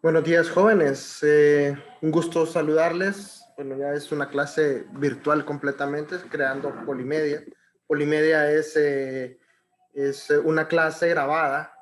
Buenos días, jóvenes. Un gusto saludarles. Bueno, ya es una clase virtual completamente, creando Polimedia. Polimedia es una clase grabada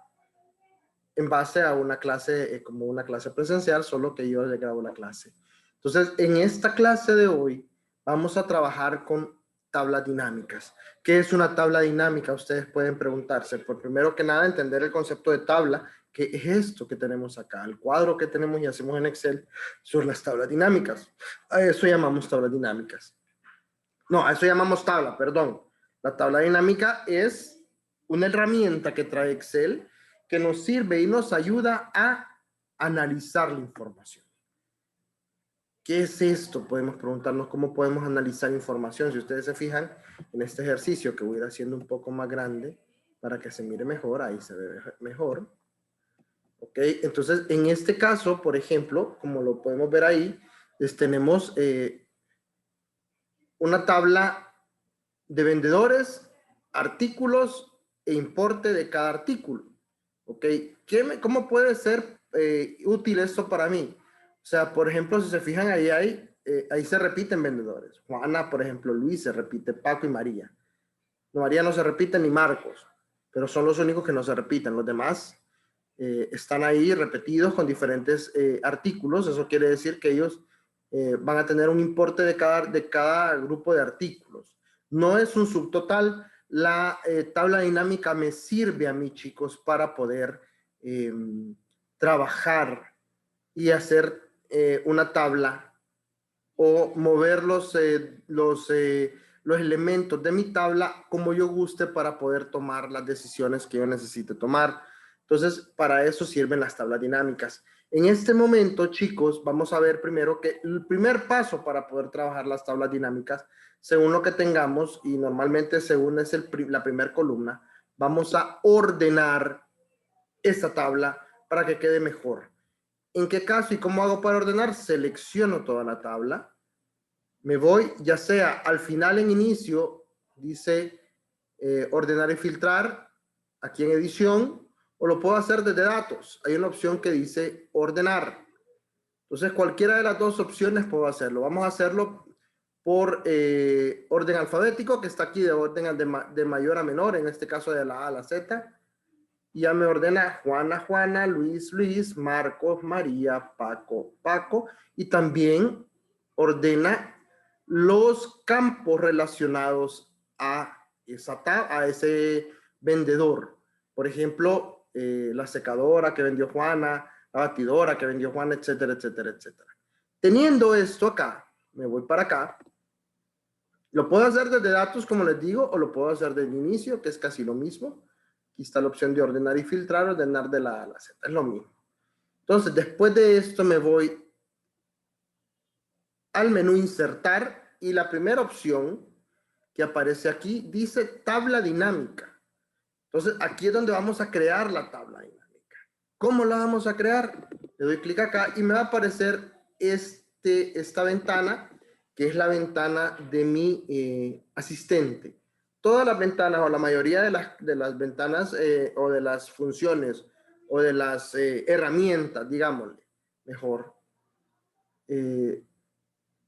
en base a una clase, como una clase presencial, solo que yo le grabo la clase. Entonces, en esta clase de hoy vamos a trabajar con tablas dinámicas. ¿Qué es una tabla dinámica? Ustedes pueden preguntarse. Por primero que nada, entender el concepto de tabla. ¿Qué es esto que tenemos acá? El cuadro que tenemos y hacemos en Excel son las tablas dinámicas. A eso llamamos tablas dinámicas. No, a eso llamamos tabla, perdón. La tabla dinámica es una herramienta que trae Excel que nos sirve y nos ayuda a analizar la información. ¿Qué es esto? Podemos preguntarnos cómo podemos analizar información. Si ustedes se fijan en este ejercicio que voy a ir haciendo un poco más grande para que se mire mejor, ahí se ve mejor. ¿Ok? Entonces, en este caso, por ejemplo, como lo podemos ver ahí, tenemos una tabla de vendedores, artículos e importe de cada artículo. ¿Ok? ¿Cómo puede ser útil esto para mí? O sea, por ejemplo, si se fijan, ahí se repiten vendedores. Juana, por ejemplo, Luis se repite, Paco y María. No, María no se repite ni Marcos, pero son los únicos que no se repiten. Los demás están ahí repetidos con diferentes artículos. Eso quiere decir que ellos van a tener un importe de cada grupo de artículos. No es un subtotal. La tabla dinámica me sirve a mí, chicos, para poder trabajar y hacer una tabla o mover los elementos de mi tabla como yo guste para poder tomar las decisiones que yo necesite tomar. Entonces, para eso sirven las tablas dinámicas. En este momento, chicos, vamos a ver primero que el primer paso para poder trabajar las tablas dinámicas, según lo que tengamos, y normalmente según es la primera columna, vamos a ordenar esta tabla para que quede mejor. ¿En qué caso y cómo hago para ordenar? Selecciono toda la tabla. Me voy, ya sea al final en inicio, dice ordenar y filtrar, aquí en edición, o lo puedo hacer desde datos. Hay una opción que dice ordenar. Entonces, cualquiera de las dos opciones puedo hacerlo. Vamos a hacerlo por orden alfabético, que está aquí de orden de mayor a menor, en este caso de la A a la Z. Y ya me ordena Juana, Juana, Luis, Luis, Marcos, María, Paco, Paco. Y también ordena los campos relacionados a ese vendedor. Por ejemplo, la secadora que vendió Juana, la batidora que vendió Juana, etcétera, etcétera, etcétera. Teniendo esto acá, me voy para acá. Lo puedo hacer desde datos, como les digo, o lo puedo hacer desde inicio, que es casi lo mismo. Aquí está la opción de ordenar y filtrar, ordenar de la A a la Z, es lo mismo. Entonces, después de esto me voy al menú insertar y la primera opción que aparece aquí dice tabla dinámica. Entonces, aquí es donde vamos a crear la tabla dinámica. ¿Cómo la vamos a crear? Le doy clic acá y me va a aparecer esta ventana, que es la ventana de mi asistente. Todas las ventanas o la mayoría de las ventanas o de las funciones o de las herramientas, digámosle, mejor,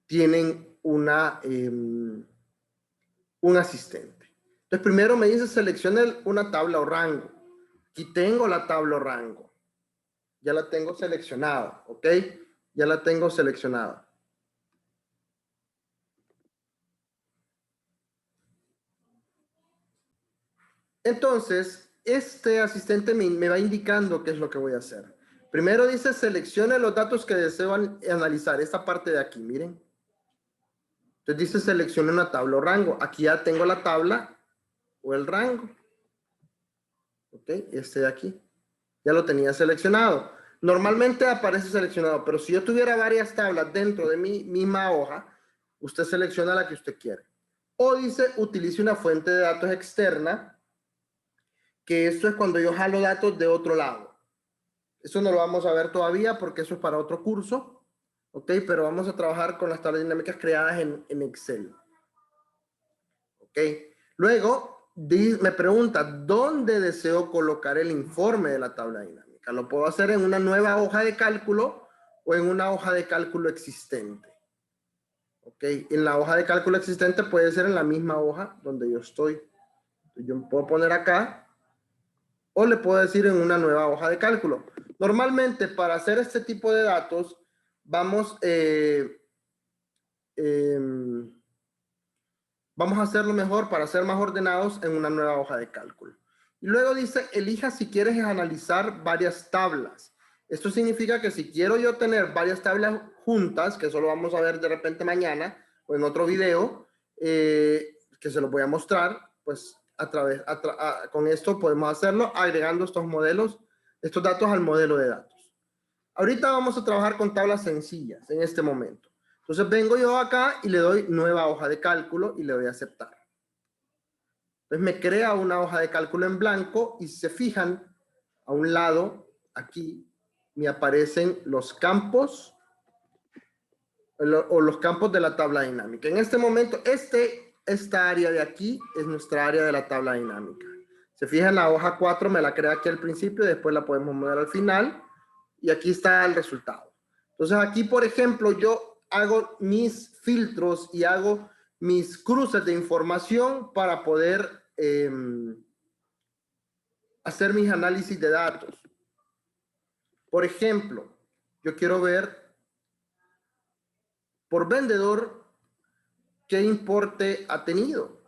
tienen un asistente. Entonces, primero me dice seleccione una tabla o rango. Aquí tengo la tabla o rango. Ya la tengo seleccionada, ¿ok? Ya la tengo seleccionada. Entonces, este asistente me va indicando qué es lo que voy a hacer. Primero dice seleccione los datos que deseo analizar. Esta parte de aquí, miren. Entonces dice seleccione una tabla o rango. Aquí ya tengo la tabla o el rango. ¿Ok? Este de aquí. Ya lo tenía seleccionado. Normalmente aparece seleccionado, pero si yo tuviera varias tablas dentro de mi misma hoja, usted selecciona la que usted quiere. O dice, utilice una fuente de datos externa, que esto es cuando yo jalo datos de otro lado. Eso no lo vamos a ver todavía porque eso es para otro curso, ¿ok? Pero vamos a trabajar con las tablas dinámicas creadas en Excel, ¿ok? Luego, me pregunta, ¿dónde deseo colocar el informe de la tabla dinámica? dinámica. Lo puedo hacer en una nueva hoja de cálculo o en una hoja de cálculo existente. ¿Ok? En la hoja de cálculo existente puede ser en la misma hoja donde yo estoy. Yo puedo poner acá o le puedo decir en una nueva hoja de cálculo. Normalmente para hacer este tipo de datos vamos vamos a hacerlo mejor para ser más ordenados en una nueva hoja de cálculo. Y luego dice, elija si quieres analizar varias tablas. Esto significa que si quiero yo tener varias tablas juntas, que eso lo vamos a ver de repente mañana o en otro video, que se los voy a mostrar, pues con esto podemos hacerlo agregando estos modelos, estos datos al modelo de datos. Ahorita vamos a trabajar con tablas sencillas en este momento. Entonces vengo yo acá y le doy nueva hoja de cálculo y le doy a aceptar. Entonces me crea una hoja de cálculo en blanco y si se fijan, a un lado, aquí, me aparecen los campos o los campos de la tabla dinámica. En este momento, esta área de aquí es nuestra área de la tabla dinámica. Se fijan, la hoja 4 me la crea aquí al principio y después la podemos mover al final y aquí está el resultado. Entonces aquí, por ejemplo, yo hago mis filtros y hago mis cruces de información para poder hacer mis análisis de datos. Por ejemplo, yo quiero ver por vendedor qué importe ha tenido.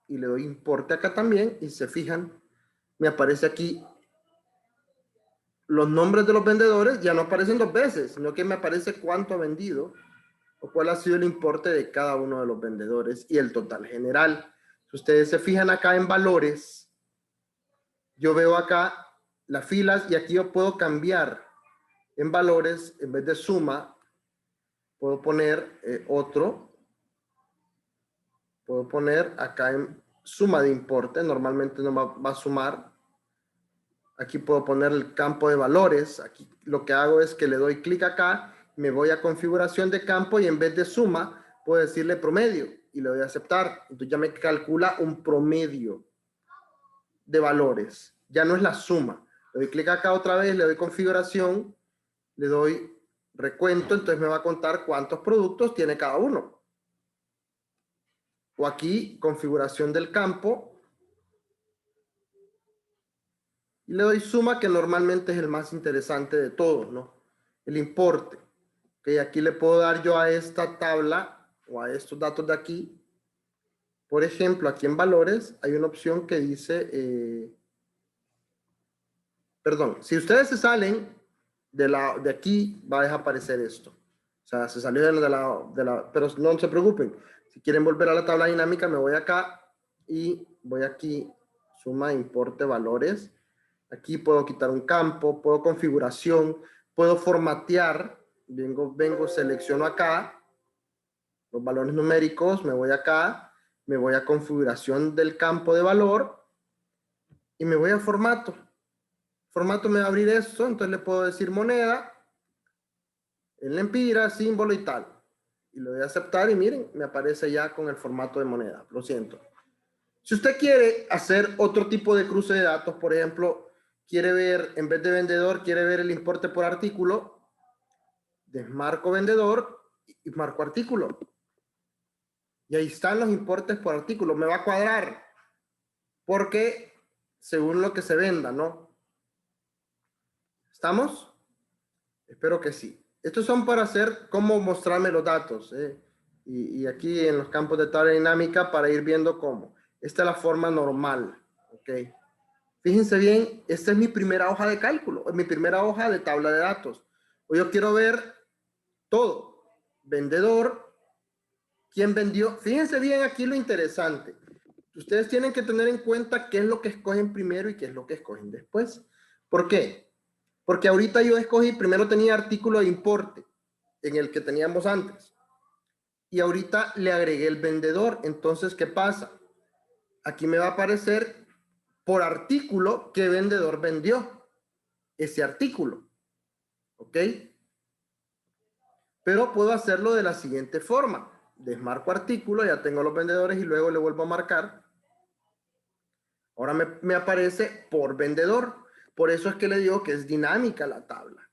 Y le doy importe acá también y se fijan, me aparece aquí los nombres de los vendedores, ya no aparecen dos veces, sino que me aparece cuánto ha vendido o cuál ha sido el importe de cada uno de los vendedores y el total general. Si ustedes se fijan acá en valores, yo veo acá las filas y aquí yo puedo cambiar en valores, en vez de suma, puedo poner otro, puedo poner acá en suma de importe, normalmente no va a sumar. Aquí puedo poner el campo de valores, aquí lo que hago es que le doy clic acá, me voy a configuración de campo y en vez de suma, puedo decirle promedio y le doy a aceptar. Entonces ya me calcula un promedio de valores, ya no es la suma. Le doy clic acá otra vez, le doy configuración, le doy recuento, entonces me va a contar cuántos productos tiene cada uno. O aquí, configuración del campo, y le doy suma, que normalmente es el más interesante de todos, ¿no? El importe. Ok, aquí le puedo dar yo a esta tabla o a estos datos de aquí. Por ejemplo, aquí en valores hay una opción que dice, perdón, si ustedes se salen de aquí, va a desaparecer esto. O sea, se salió pero no se preocupen. Si quieren volver a la tabla dinámica, me voy acá y voy aquí, suma, importe, valores. Aquí puedo quitar un campo, puedo configuración, puedo formatear. Vengo, selecciono acá los valores numéricos, me voy acá, me voy a configuración del campo de valor y me voy a formato. Formato me va a abrir esto, entonces le puedo decir moneda, en lempira, símbolo y tal. Y le doy a aceptar y miren, me aparece ya con el formato de moneda. Lo siento. Si usted quiere hacer otro tipo de cruce de datos, por ejemplo, quiere ver, en vez de vendedor, quiere ver el importe por artículo, desmarco vendedor y marco artículo. Y ahí están los importes por artículo. Me va a cuadrar porque según lo que se venda, ¿no? ¿Estamos? Espero que sí. Estos son para hacer cómo mostrarme los datos. Y aquí en los campos de tabla dinámica para ir viendo cómo. Esta es la forma normal. ¿Ok? Fíjense bien, esta es mi primera hoja de cálculo, es mi primera hoja de tabla de datos. O yo quiero ver todo. Vendedor, quién vendió. Fíjense bien aquí lo interesante. Ustedes tienen que tener en cuenta qué es lo que escogen primero y qué es lo que escogen después. ¿Por qué? Porque ahorita yo escogí, primero tenía artículo de importe, en el que teníamos antes. Y ahorita le agregué el vendedor. Entonces, ¿qué pasa? Aquí me va a aparecer por artículo qué vendedor vendió ese artículo. ¿Ok? Pero puedo hacerlo de la siguiente forma. Desmarco artículo, ya tengo los vendedores y luego le vuelvo a marcar. Ahora me aparece por vendedor. Por eso es que le digo que es dinámica la tabla.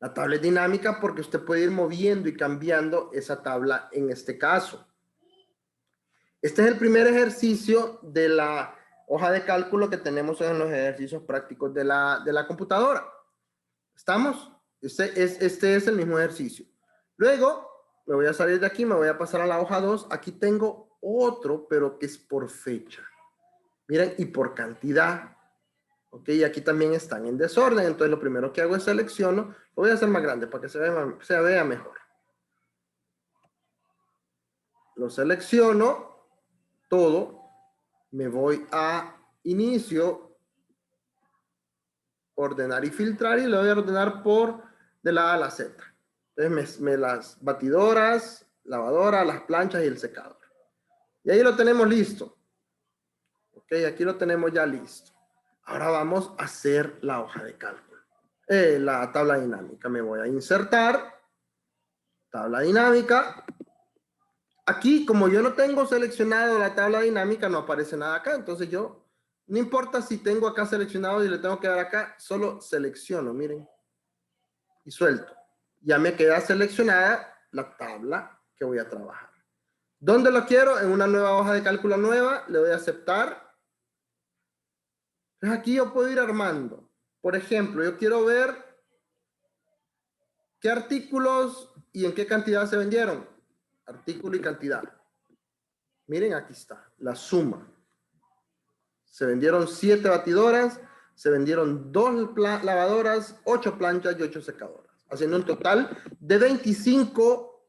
La tabla es dinámica porque usted puede ir moviendo y cambiando esa tabla en este caso. Este es el primer ejercicio de la hoja de cálculo que tenemos en los ejercicios prácticos de la computadora. ¿Estamos? Este es el mismo ejercicio. Luego, me voy a salir de aquí, me voy a pasar a la hoja 2. Aquí tengo otro, pero que es por fecha. Miren, y por cantidad. Ok, y aquí también están en desorden. Entonces, lo primero que hago es selecciono. Lo voy a hacer más grande para que se vea mejor. Lo selecciono todo. Me voy a inicio, ordenar y filtrar, y lo voy a ordenar por de la A a la Z. Entonces las batidoras, lavadora, las planchas y el secador. Y ahí lo tenemos listo. Ok, aquí lo tenemos ya listo. Ahora vamos a hacer la hoja de cálculo. La tabla dinámica. Me voy a insertar. Tabla dinámica. Aquí, como yo no tengo seleccionado la tabla dinámica, no aparece nada acá. Entonces yo, no importa si tengo acá seleccionado y le tengo que dar acá, solo selecciono, miren. Y suelto. Ya me queda seleccionada la tabla que voy a trabajar. ¿Dónde lo quiero? En una nueva hoja de cálculo nueva. Le doy a aceptar. Entonces aquí yo puedo ir armando. Por ejemplo, yo quiero ver qué artículos y en qué cantidad se vendieron. Artículo y cantidad. Miren, aquí está, la suma. Se vendieron 7 batidoras, se vendieron 2 lavadoras, 8 planchas y 8 secadoras, haciendo un total de 25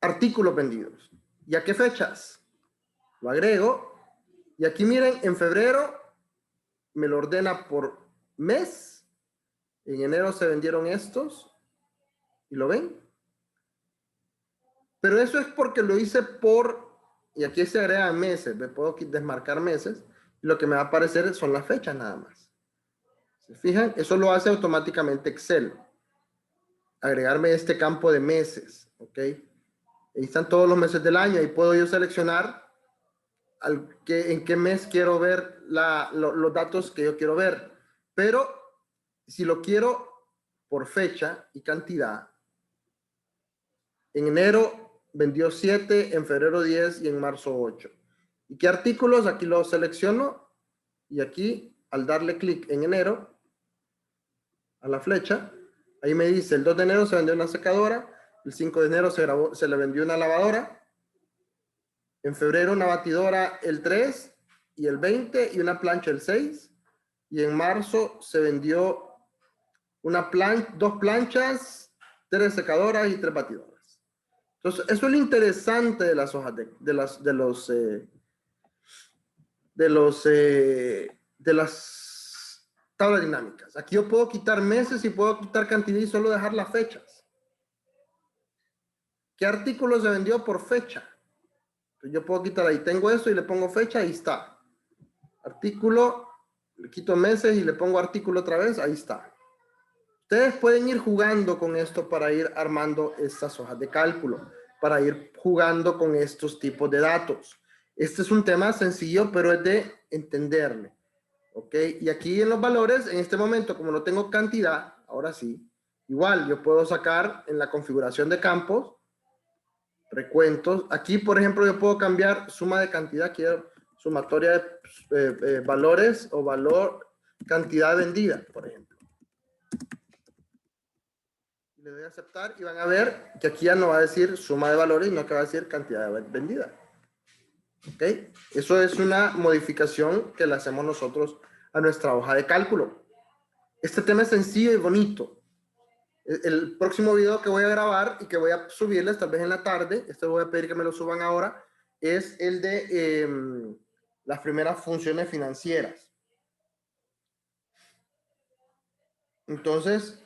artículos vendidos. ¿Y a qué fechas? Lo agrego. Y aquí miren, en febrero me lo ordena por mes. En enero se vendieron estos. ¿Y lo ven? Pero eso es porque lo hice por, y aquí se agregan meses, me puedo desmarcar meses, y lo que me va a aparecer son las fechas nada más. ¿Se fijan? Eso lo hace automáticamente Excel. Agregarme este campo de meses, ¿ok? Ahí están todos los meses del año, y puedo yo seleccionar en qué mes quiero ver los datos que yo quiero ver. Pero si lo quiero por fecha y cantidad, en enero vendió 7, en febrero 10 y en marzo 8. ¿Y qué artículos? Aquí lo selecciono y aquí al darle clic en enero a la flecha, ahí me dice el 2 de enero se vendió una secadora, el 5 de enero se le vendió una lavadora, en febrero una batidora el 3 y el 20 y una plancha el 6, y en marzo se vendió dos planchas, 3 secadoras y 3 batidoras. Entonces, eso es lo interesante de las hojas de las tablas dinámicas. Aquí yo puedo quitar meses y puedo quitar cantidad y solo dejar las fechas. ¿Qué artículo se vendió por fecha? Entonces yo puedo quitar ahí, tengo eso y le pongo fecha, ahí está. Artículo, le quito meses y le pongo artículo otra vez, ahí está. Ustedes pueden ir jugando con esto para ir armando estas hojas de cálculo, para ir jugando con estos tipos de datos. Este es un tema sencillo, pero es de entenderle. ¿Ok? Y aquí en los valores, en este momento, como no tengo cantidad, ahora sí, igual yo puedo sacar en la configuración de campos, recuentos. Aquí, por ejemplo, yo puedo cambiar suma de cantidad, quiero sumatoria de valores o cantidad vendida, por ejemplo. Le doy a aceptar y van a ver que aquí ya no va a decir suma de valores, sino que va a decir cantidad vendida. ¿Ok? Eso es una modificación que le hacemos nosotros a nuestra hoja de cálculo. Este tema es sencillo y bonito. El próximo video que voy a grabar y que voy a subirles tal vez en la tarde, esto voy a pedir que me lo suban ahora, es el de las primeras funciones financieras. Entonces,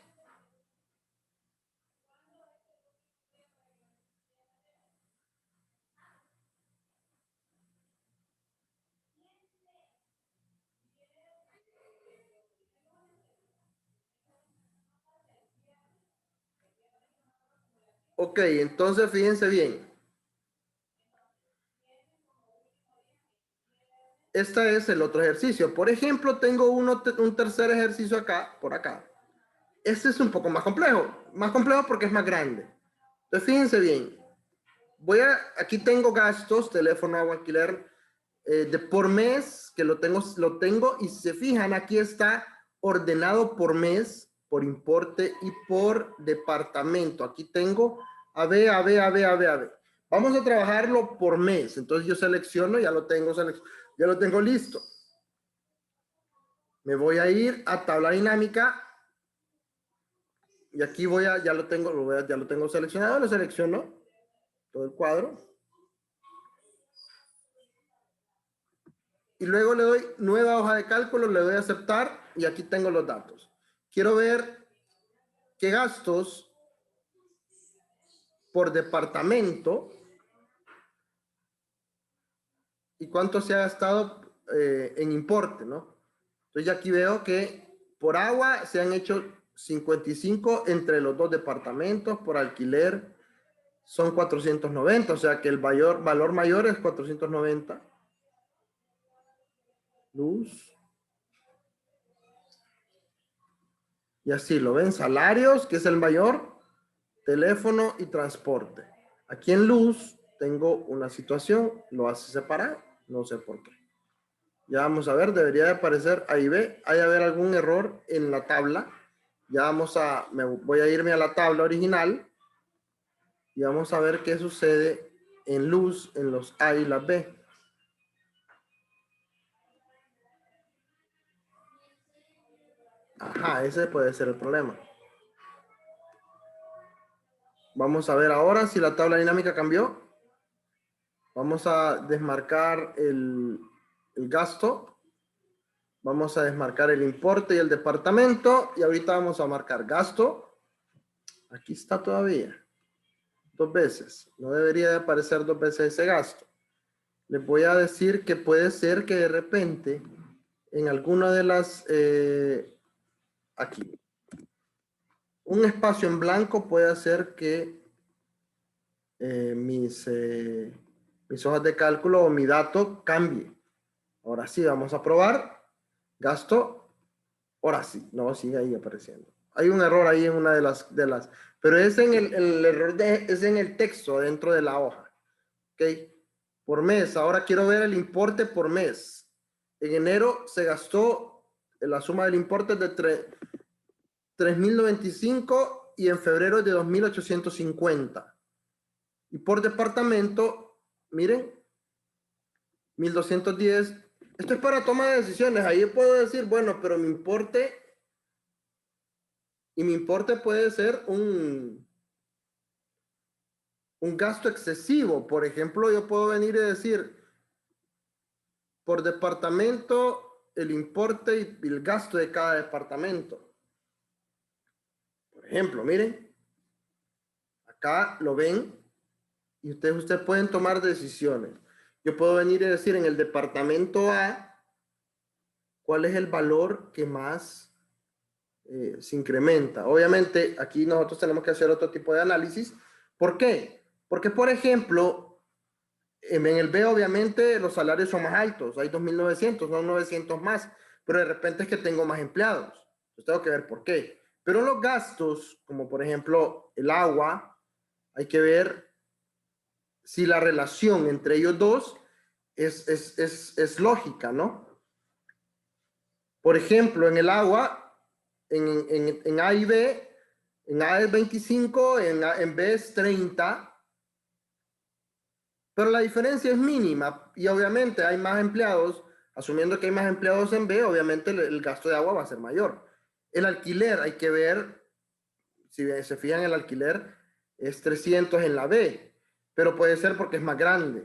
ok, entonces fíjense bien. este es el otro ejercicio. Por ejemplo, tengo un tercer ejercicio acá, por acá. Este es un poco más complejo porque es más grande. Entonces, fíjense bien. Aquí tengo gastos, teléfono, agua, alquiler, de por mes, que lo tengo, y si se fijan, aquí está ordenado por mes, por importe y por departamento. Aquí tengo AB, AB, AB, AB, AB. Vamos a trabajarlo por mes. Entonces yo selecciono, ya lo tengo listo. Me voy a ir a tabla dinámica y aquí ya lo tengo seleccionado, lo selecciono, todo el cuadro. Y luego le doy nueva hoja de cálculo, le doy a aceptar y aquí tengo los datos. Quiero ver qué gastos por departamento y cuánto se ha gastado en importe, ¿no? Entonces ya aquí veo que por agua se han hecho 55 entre los dos departamentos, por alquiler son 490, o sea que el valor mayor es 490. Luz. Y así lo ven, salarios, que es el mayor, teléfono y transporte. Aquí en luz tengo una situación, lo hace separar, no sé por qué. Ya vamos a ver, debería de aparecer, ahí ve, hay de haber algún error en la tabla. Ya voy a irme a la tabla original y vamos a ver qué sucede en luz, en los A y las B. Ajá, ese puede ser el problema. Vamos a ver ahora si la tabla dinámica cambió. Vamos a desmarcar el gasto. Vamos a desmarcar el importe y el departamento. Y ahorita vamos a marcar gasto. Aquí está todavía. 2 veces. No debería de aparecer 2 veces ese gasto. Les voy a decir que puede ser que de repente en alguna de las... aquí. Un espacio en blanco puede hacer que mis hojas de cálculo o mi dato cambie. Ahora sí, vamos a probar. Gasto. Ahora sí. No, sigue ahí apareciendo. Hay un error ahí en una de las... pero es en el error es en el texto dentro de la hoja. ¿Ok? Por mes. Ahora quiero ver el importe por mes. En enero se gastó la suma del importe de 3.095 y en febrero de 2.850. Y por departamento, miren, 1.210. Esto es para toma de decisiones. Ahí puedo decir, bueno, pero mi importe puede ser un gasto excesivo. Por ejemplo, yo puedo venir y decir, por departamento, el importe y el gasto de cada departamento. Por ejemplo, miren, acá lo ven y ustedes pueden tomar decisiones. Yo puedo venir y decir en el departamento A, ¿cuál es el valor que más se incrementa? Obviamente, aquí nosotros tenemos que hacer otro tipo de análisis. ¿Por qué? Porque, por ejemplo, en el B, obviamente, los salarios son más altos. Hay 2.900, no 900 más. Pero de repente es que tengo más empleados. Entonces tengo que ver por qué. Pero los gastos, como por ejemplo el agua, hay que ver si la relación entre ellos dos es lógica, ¿no? Por ejemplo, en el agua, en A y B, en A es 25, en B es 30, pero la diferencia es mínima y obviamente hay más empleados, asumiendo que hay más empleados en B, obviamente el gasto de agua va a ser mayor. El alquiler, hay que ver, si se fijan, el alquiler es 300 en la B, pero puede ser porque es más grande.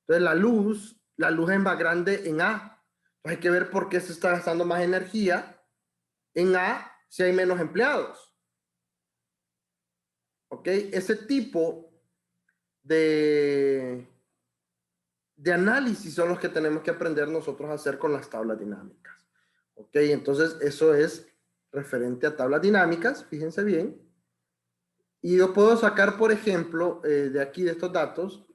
Entonces la luz es más grande en A. Entonces hay que ver por qué se está gastando más energía en A si hay menos empleados. ¿Ok? Ese tipo de análisis son los que tenemos que aprender nosotros a hacer con las tablas dinámicas. ¿Ok? Entonces eso es referente a tablas dinámicas, fíjense bien. Y yo puedo sacar, por ejemplo, de aquí, de estos datos,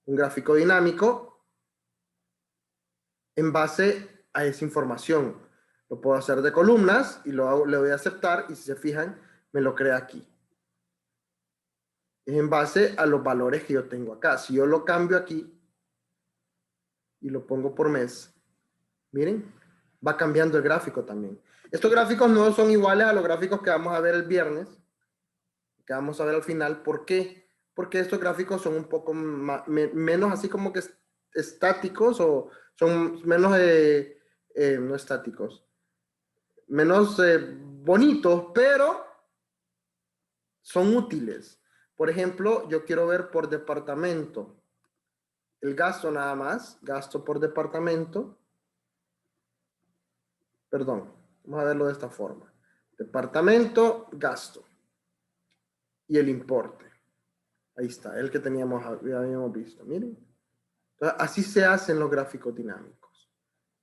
un gráfico dinámico en base a esa información. Lo puedo hacer de columnas y le voy a aceptar y si se fijan, me lo crea aquí. Es en base a los valores que yo tengo acá. Si yo lo cambio aquí y lo pongo por mes, miren, va cambiando el gráfico también. Estos gráficos no son iguales a los gráficos que vamos a ver el viernes, que vamos a ver al final. ¿Por qué? Porque estos gráficos son un poco menos así como que estáticos o son menos, no estáticos, menos bonitos, pero son útiles. Por ejemplo, yo quiero ver por departamento el gasto nada más, gasto por departamento. Perdón, vamos a verlo de esta forma. Departamento, gasto y el importe. Ahí está, el que habíamos visto. Miren. Entonces, así se hacen los gráficos dinámicos.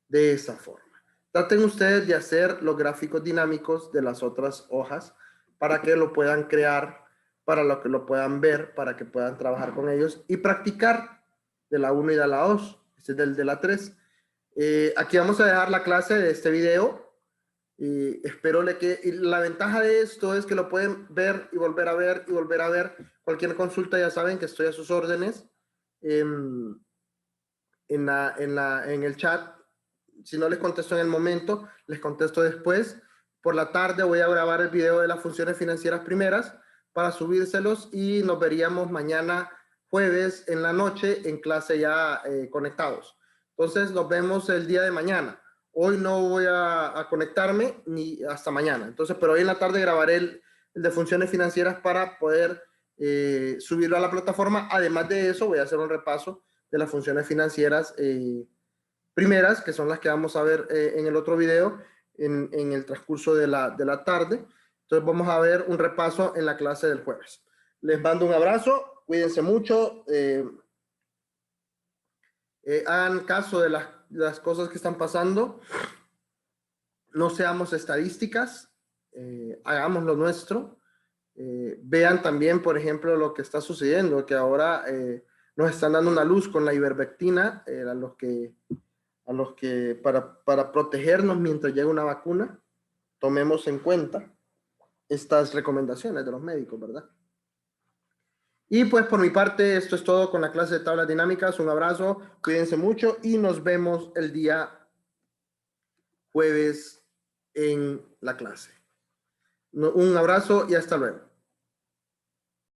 De esa forma. Traten ustedes de hacer los gráficos dinámicos de las otras hojas para que lo puedan crear, para que lo puedan ver, para que puedan trabajar con ellos y practicar de la 1 y de la 2. Este es del de la 3. Aquí vamos a dejar la clase de este video. Espero que la ventaja de esto es que lo pueden ver y volver a ver y volver a ver. Cualquier consulta ya saben que estoy a sus órdenes en el chat. Si no les contesto en el momento, les contesto después. Por la tarde voy a grabar el video de las funciones financieras primeras para subírselos y nos veríamos mañana jueves en la noche en clase ya conectados. Entonces nos vemos el día de mañana. Hoy no voy a conectarme ni hasta mañana. Entonces, pero hoy en la tarde grabaré el de funciones financieras para poder subirlo a la plataforma. Además de eso, voy a hacer un repaso de las funciones financieras primeras, que son las que vamos a ver en el otro video, en el transcurso de la tarde. Entonces vamos a ver un repaso en la clase del jueves. Les mando un abrazo, cuídense mucho, hagan caso de las cosas que están pasando, no seamos estadísticas, hagamos lo nuestro. Vean también, por ejemplo, lo que está sucediendo, que ahora nos están dando una luz con la ivermectina a los que para protegernos mientras llega una vacuna, tomemos en cuenta estas recomendaciones de los médicos, ¿verdad? Y pues por mi parte, esto es todo con la clase de tablas dinámicas. Un abrazo, cuídense mucho y nos vemos el día jueves en la clase. Un abrazo y hasta luego.